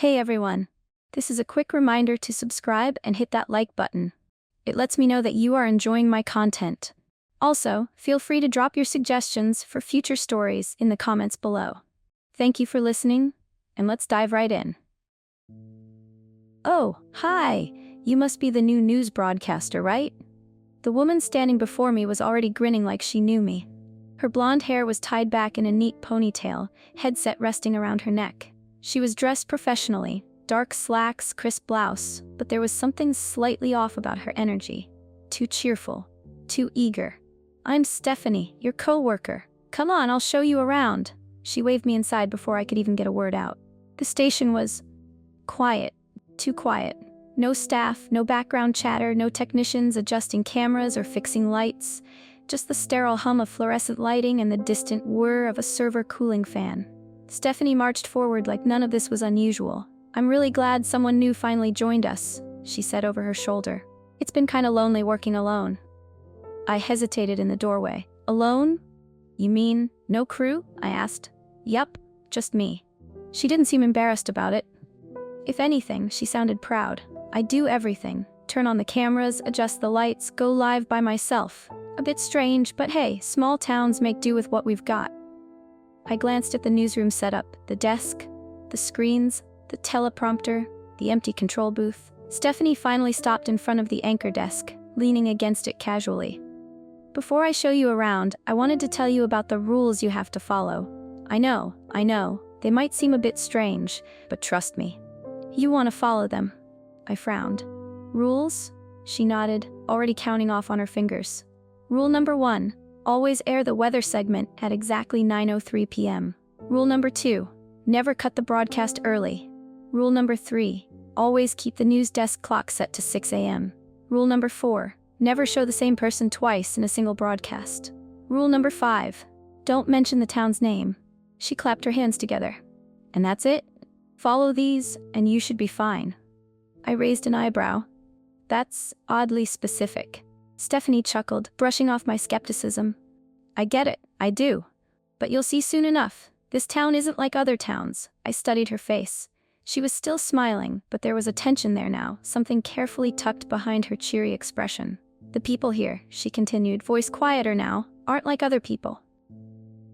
Hey everyone! This is a quick reminder to subscribe and hit that like button. It lets me know that you are enjoying my content. Also, feel free to drop your suggestions for future stories in the comments below. Thank you for listening, and let's dive right in. Oh, hi! You must be the new news broadcaster, right? The woman standing before me was already grinning like she knew me. Her blonde hair was tied back in a neat ponytail, headset resting around her neck. She was dressed professionally, dark slacks, crisp blouse, but there was something slightly off about her energy. Too cheerful, too eager. "I'm Stephanie, your co-worker. Come on, I'll show you around." She waved me inside before I could even get a word out. The station was quiet, too quiet. No staff, no background chatter, no technicians adjusting cameras or fixing lights. Just the sterile hum of fluorescent lighting and the distant whir of a server cooling fan. Stephanie marched forward like none of this was unusual. "I'm really glad someone new finally joined us," she said over her shoulder. "It's been kinda lonely working alone." I hesitated in the doorway. "Alone? You mean, no crew?" I asked. "Yup, just me." She didn't seem embarrassed about it. If anything, she sounded proud. "I do everything. Turn on the cameras, adjust the lights, go live by myself. A bit strange, but hey, small towns make do with what we've got." I glanced at the newsroom setup, the desk, the screens, the teleprompter, the empty control booth. Stephanie finally stopped in front of the anchor desk, leaning against it casually. "Before I show you around, I wanted to tell you about the rules you have to follow. I know, they might seem a bit strange, but trust me. You want to follow them." I frowned. "Rules?" She nodded, already counting off on her fingers. "Rule number 1. Always air the weather segment at exactly 9:03 p.m. Rule number 2. Never cut the broadcast early. Rule number 3. Always keep the news desk clock set to 6 a.m. Rule number 4. Never show the same person twice in a single broadcast. Rule number 5. Don't mention the town's name." She clapped her hands together. "And that's it? Follow these, and you should be fine." I raised an eyebrow. "That's oddly specific." Stephanie chuckled, brushing off my skepticism. "I get it, I do. But you'll see soon enough. This town isn't like other towns." I studied her face. She was still smiling, but there was a tension there now, something carefully tucked behind her cheery expression. "The people here," she continued, voice quieter now, "aren't like other people."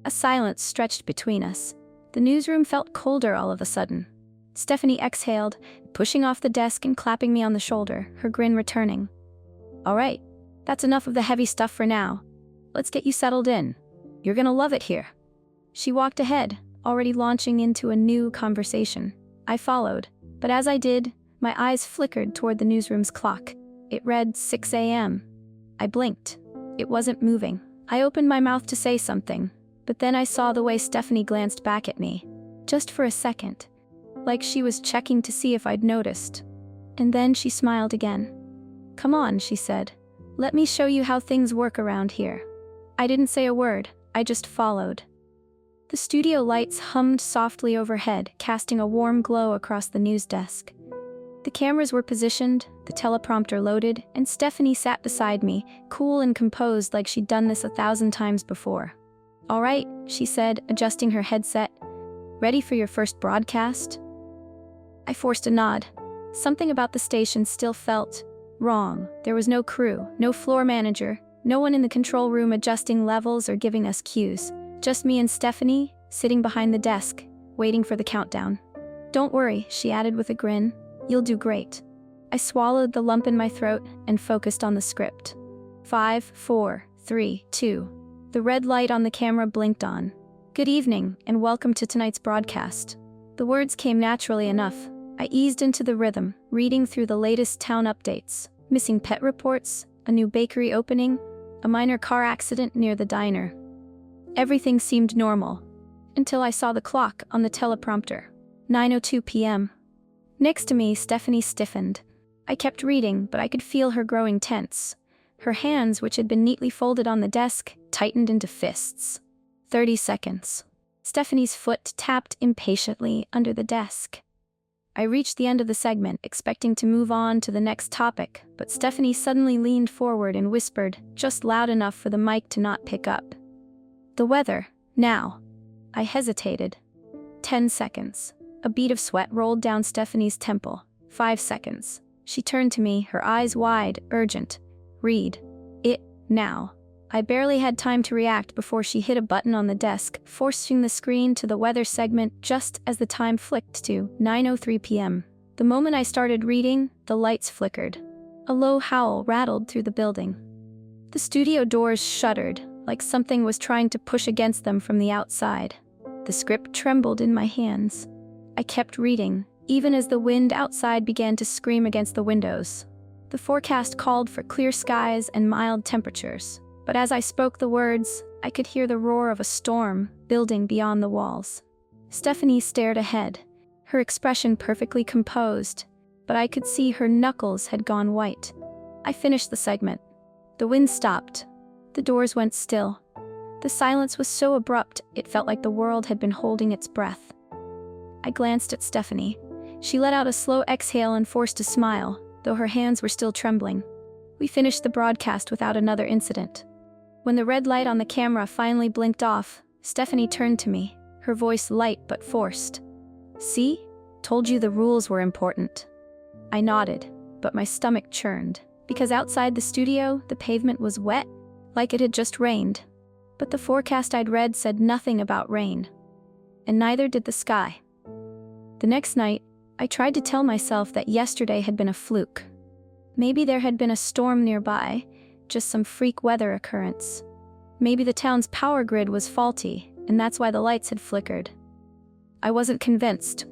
A silence stretched between us. The newsroom felt colder all of a sudden. Stephanie exhaled, pushing off the desk and clapping me on the shoulder, her grin returning. "All right. That's enough of the heavy stuff for now. Let's get you settled in. You're gonna love it here." She walked ahead, already launching into a new conversation. I followed, but as I did, my eyes flickered toward the newsroom's clock. It read 6 a.m. I blinked. It wasn't moving. I opened my mouth to say something, but then I saw the way Stephanie glanced back at me. Just for a second, like she was checking to see if I'd noticed. And then she smiled again. "Come on," she said. "Let me show you how things work around here." I didn't say a word, I just followed. The studio lights hummed softly overhead, casting a warm glow across the news desk. The cameras were positioned, the teleprompter loaded, and Stephanie sat beside me, cool and composed like she'd done this 1,000 times before. "All right," she said, adjusting her headset. "Ready for your first broadcast?" I forced a nod. Something about the station still felt wrong. There was no crew, no floor manager, no one in the control room adjusting levels or giving us cues. Just me and Stephanie, sitting behind the desk, waiting for the countdown. "Don't worry," she added with a grin. "You'll do great." I swallowed the lump in my throat and focused on the script. 5, 4, 3, 2. The red light on the camera blinked on. "Good evening, and welcome to tonight's broadcast." The words came naturally enough. I eased into the rhythm, reading through the latest town updates. Missing pet reports, a new bakery opening, a minor car accident near the diner. Everything seemed normal, until I saw the clock on the teleprompter. 9:02 p.m. Next to me, Stephanie stiffened. I kept reading, but I could feel her growing tense. Her hands, which had been neatly folded on the desk, tightened into fists. 30 seconds. Stephanie's foot tapped impatiently under the desk. I reached the end of the segment, expecting to move on to the next topic, but Stephanie suddenly leaned forward and whispered, just loud enough for the mic to not pick up. "The weather, now." I hesitated. 10 seconds. A bead of sweat rolled down Stephanie's temple. 5 seconds. She turned to me, her eyes wide, urgent. Read it now. I barely had time to react before she hit a button on the desk, forcing the screen to the weather segment just as the time flicked to 9:03 p.m. The moment I started reading, the lights flickered. A low howl rattled through the building. The studio doors shuddered, like something was trying to push against them from the outside. The script trembled in my hands. I kept reading, even as the wind outside began to scream against the windows. The forecast called for clear skies and mild temperatures, but as I spoke the words, I could hear the roar of a storm building beyond the walls. Stephanie stared ahead, her expression perfectly composed, but I could see her knuckles had gone white. I finished the segment. The wind stopped. The doors went still. The silence was so abrupt, it felt like the world had been holding its breath. I glanced at Stephanie. She let out a slow exhale and forced a smile, though her hands were still trembling. We finished the broadcast without another incident. When the red light on the camera finally blinked off, Stephanie turned to me, her voice light but forced. "See? Told you the rules were important." I nodded, but my stomach churned, because outside the studio, the pavement was wet, like it had just rained. But the forecast I'd read said nothing about rain. And neither did the sky. The next night, I tried to tell myself that yesterday had been a fluke. Maybe there had been a storm nearby, just some freak weather occurrence. Maybe the town's power grid was faulty, and that's why the lights had flickered. I wasn't convinced.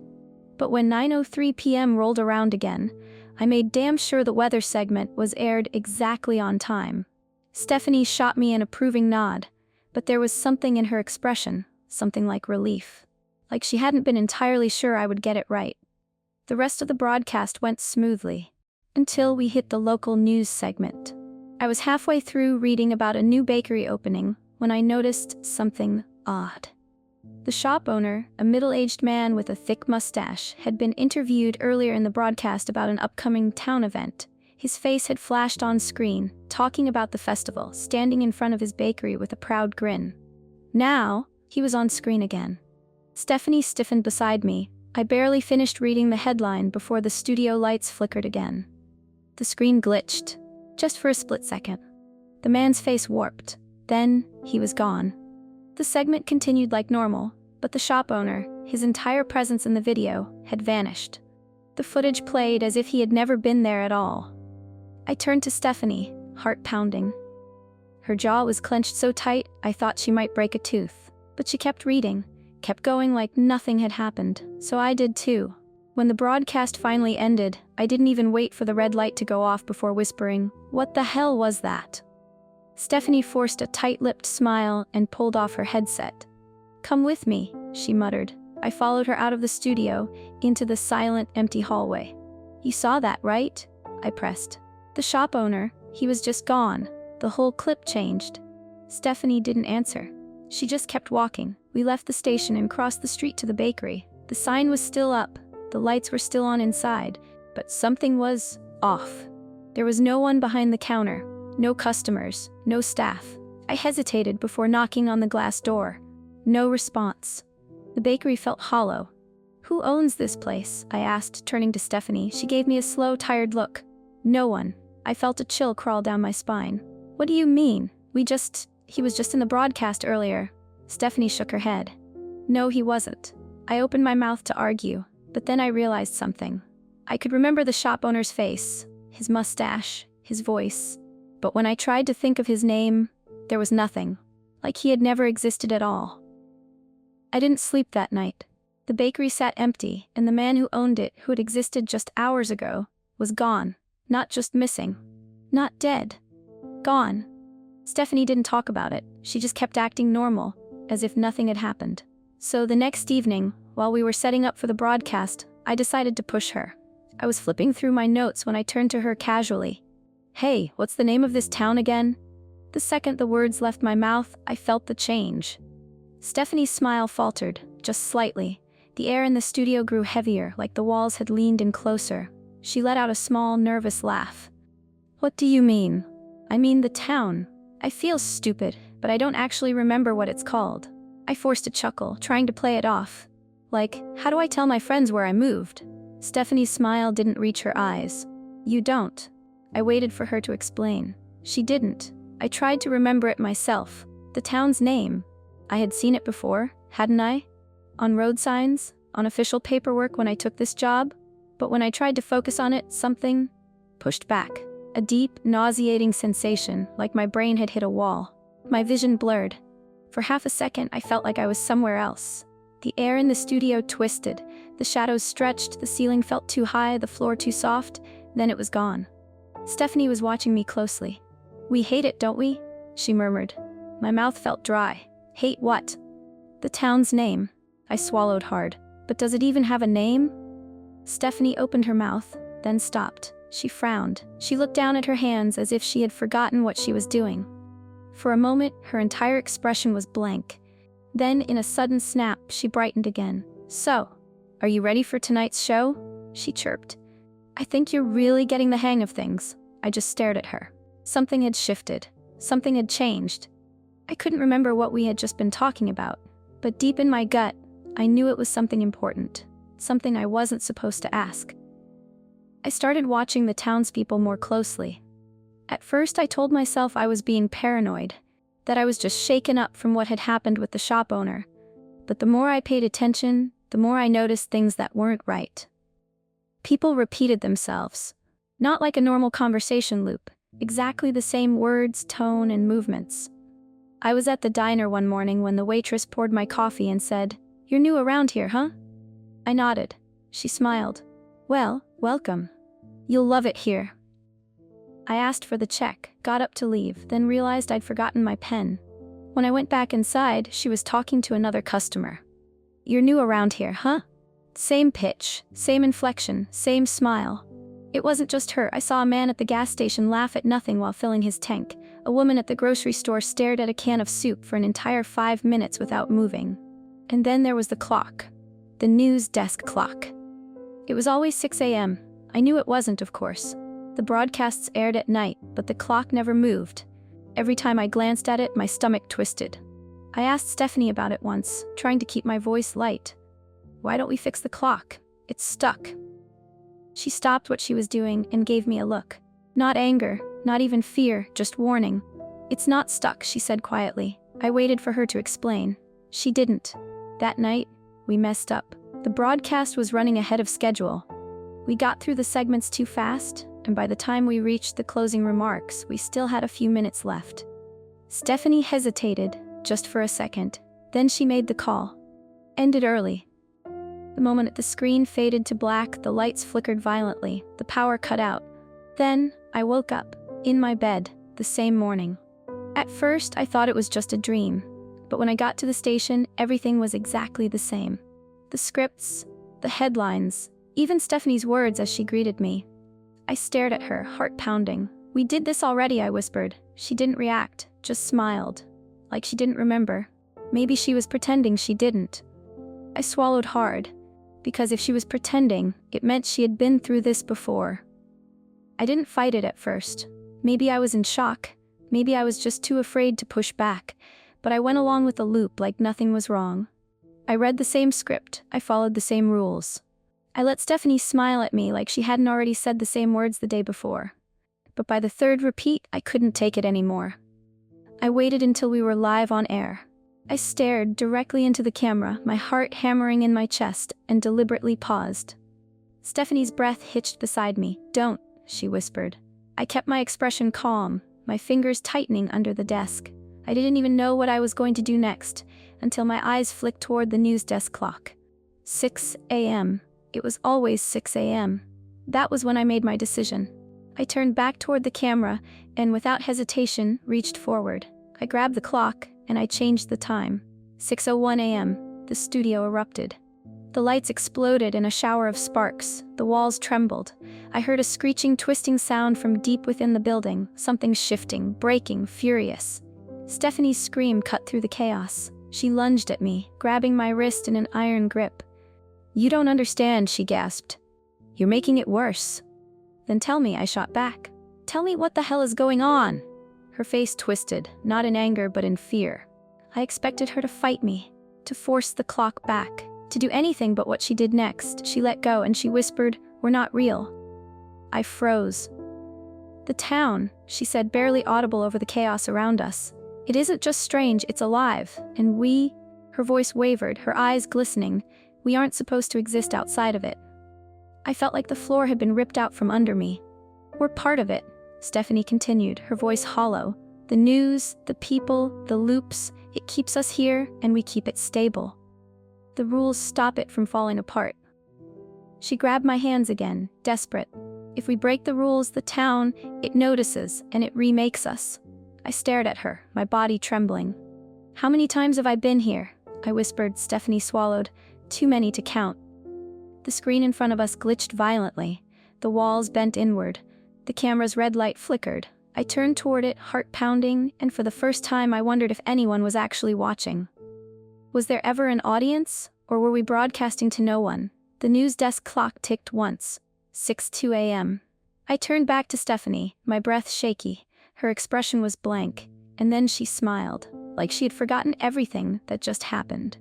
But when 9:03 p.m. rolled around again, I made damn sure the weather segment was aired exactly on time. Stephanie shot me an approving nod, but there was something in her expression, something like relief. Like she hadn't been entirely sure I would get it right. The rest of the broadcast went smoothly, until we hit the local news segment. I was halfway through reading about a new bakery opening when I noticed something odd. The shop owner, a middle-aged man with a thick mustache, had been interviewed earlier in the broadcast about an upcoming town event. His face had flashed on screen, talking about the festival, standing in front of his bakery with a proud grin. Now, he was on screen again. Stephanie stiffened beside me. I barely finished reading the headline before the studio lights flickered again. The screen glitched, just for a split second. The man's face warped. Then, he was gone. The segment continued like normal, but the shop owner, his entire presence in the video, had vanished. The footage played as if he had never been there at all. I turned to Stephanie, heart pounding. Her jaw was clenched so tight, I thought she might break a tooth. But she kept reading, kept going like nothing had happened, so I did too. When the broadcast finally ended, I didn't even wait for the red light to go off before whispering, "What the hell was that?" Stephanie forced a tight-lipped smile and pulled off her headset. "Come with me," she muttered. I followed her out of the studio, into the silent, empty hallway. "You saw that, right?" I pressed. "The shop owner, he was just gone. The whole clip changed." Stephanie didn't answer. She just kept walking. We left the station and crossed the street to the bakery. The sign was still up, the lights were still on inside, but something was off. There was no one behind the counter. No customers, no staff. I hesitated before knocking on the glass door. No response. The bakery felt hollow. "Who owns this place?" I asked, turning to Stephanie. She gave me a slow, tired look. "No one." I felt a chill crawl down my spine. "What do you mean? He was just in the broadcast earlier." Stephanie shook her head. "No, he wasn't." I opened my mouth to argue, but then I realized something. I could remember the shop owner's face, his mustache, his voice. But when I tried to think of his name, there was nothing. Like he had never existed at all. I didn't sleep that night. The bakery sat empty, and the man who owned it, who had existed just hours ago, was gone. Not just missing. Not dead. Gone. Stephanie didn't talk about it. She just kept acting normal, as if nothing had happened. So the next evening, while we were setting up for the broadcast, I decided to push her. I was flipping through my notes when I turned to her casually. "Hey, what's the name of this town again?" The second the words left my mouth, I felt the change. Stephanie's smile faltered, just slightly. The air in the studio grew heavier, like the walls had leaned in closer. She let out a small, nervous laugh. "What do you mean?" "I mean the town. I feel stupid, but I don't actually remember what it's called." I forced a chuckle, trying to play it off. Like, how do I tell my friends where I moved? Stephanie's smile didn't reach her eyes. You don't. I waited for her to explain. She didn't. I tried to remember it myself. The town's name. I had seen it before, hadn't I? On road signs, on official paperwork when I took this job. But when I tried to focus on it, something pushed back. A deep, nauseating sensation, like my brain had hit a wall. My vision blurred. For half a second, I felt like I was somewhere else. The air in the studio twisted. The shadows stretched, the ceiling felt too high, the floor too soft. Then it was gone. Stephanie was watching me closely. We hate it, don't we? She murmured. My mouth felt dry. Hate what? The town's name. I swallowed hard. But does it even have a name? Stephanie opened her mouth, then stopped. She frowned. She looked down at her hands as if she had forgotten what she was doing. For a moment, her entire expression was blank. Then, in a sudden snap, she brightened again. So, are you ready for tonight's show? She chirped. I think you're really getting the hang of things. I just stared at her. Something had shifted. Something had changed. I couldn't remember what we had just been talking about, but deep in my gut, I knew it was something important. Something I wasn't supposed to ask. I started watching the townspeople more closely. At first, I told myself I was being paranoid, that I was just shaken up from what had happened with the shop owner. But the more I paid attention, the more I noticed things that weren't right. People repeated themselves, not like a normal conversation loop, exactly the same words, tone, and movements. I was at the diner one morning when the waitress poured my coffee and said, "You're new around here, huh?" I nodded. She smiled. Well, welcome. You'll love it here. I asked for the check, got up to leave, then realized I'd forgotten my pen. When I went back inside, she was talking to another customer. You're new around here, huh? Same pitch, same inflection, same smile. It wasn't just her. I saw a man at the gas station laugh at nothing while filling his tank. A woman at the grocery store stared at a can of soup for an entire 5 minutes without moving. And then there was the clock. The news desk clock. It was always 6 a.m. I knew it wasn't, of course. The broadcasts aired at night, but the clock never moved. Every time I glanced at it, my stomach twisted. I asked Stephanie about it once, trying to keep my voice light. Why don't we fix the clock? It's stuck. She stopped what she was doing and gave me a look. Not anger, not even fear, just warning. It's not stuck, she said quietly. I waited for her to explain. She didn't. That night, we messed up. The broadcast was running ahead of schedule. We got through the segments too fast, and by the time we reached the closing remarks, we still had a few minutes left. Stephanie hesitated, just for a second. Then she made the call. Ended early. The moment the screen faded to black, the lights flickered violently, the power cut out. Then, I woke up, in my bed, the same morning. At first, I thought it was just a dream, but when I got to the station, everything was exactly the same. The scripts, the headlines, even Stephanie's words as she greeted me. I stared at her, heart pounding. We did this already, I whispered. She didn't react, just smiled. Like she didn't remember. Maybe she was pretending she didn't. I swallowed hard, because if she was pretending, it meant she had been through this before. I didn't fight it at first. Maybe I was in shock. Maybe I was just too afraid to push back, but I went along with the loop like nothing was wrong. I read the same script. I followed the same rules. I let Stephanie smile at me like she hadn't already said the same words the day before. But by the third repeat, I couldn't take it anymore. I waited until we were live on air. I stared directly into the camera, my heart hammering in my chest, and deliberately paused. Stephanie's breath hitched beside me. Don't, she whispered. I kept my expression calm, my fingers tightening under the desk. I didn't even know what I was going to do next, until my eyes flicked toward the news desk clock. 6 a.m. It was always 6 a.m. That was when I made my decision. I turned back toward the camera, and without hesitation, reached forward. I grabbed the clock, and I changed the time. 6:01 a.m. The studio erupted. The lights exploded in a shower of sparks. The walls trembled. I heard a screeching, twisting sound from deep within the building, something shifting, breaking, furious. Stephanie's scream cut through the chaos. She lunged at me, grabbing my wrist in an iron grip. You don't understand, she gasped. You're making it worse. Then tell me, I shot back. Tell me what the hell is going on? Her face twisted, not in anger but in fear. I expected her to fight me, to force the clock back, to do anything but what she did next. She let go and she whispered, "We're not real." I froze. "The town," she said, barely audible over the chaos around us. "It isn't just strange, it's alive. And we," her voice wavered, her eyes glistening, "we aren't supposed to exist outside of it." I felt like the floor had been ripped out from under me. "We're part of it," Stephanie continued, her voice hollow. "The news, the people, the loops, it keeps us here and we keep it stable. The rules stop it from falling apart." She grabbed my hands again, desperate. "If we break the rules, the town, it notices and it remakes us." I stared at her, my body trembling. "How many times have I been here?" I whispered. Stephanie swallowed. "Too many to count." The screen in front of us glitched violently. The walls bent inward. The camera's red light flickered. I turned toward it, heart pounding, and for the first time I wondered if anyone was actually watching. Was there ever an audience, or were we broadcasting to no one? The news desk clock ticked once. 6:02 a.m. I turned back to Stephanie, my breath shaky. Her expression was blank, and then she smiled, like she had forgotten everything that just happened.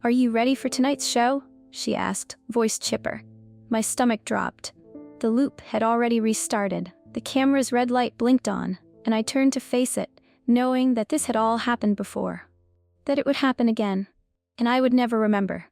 "Are you ready for tonight's show?" she asked, voice chipper. My stomach dropped. The loop had already restarted. The camera's red light blinked on, and I turned to face it, knowing that this had all happened before. That it would happen again. And I would never remember.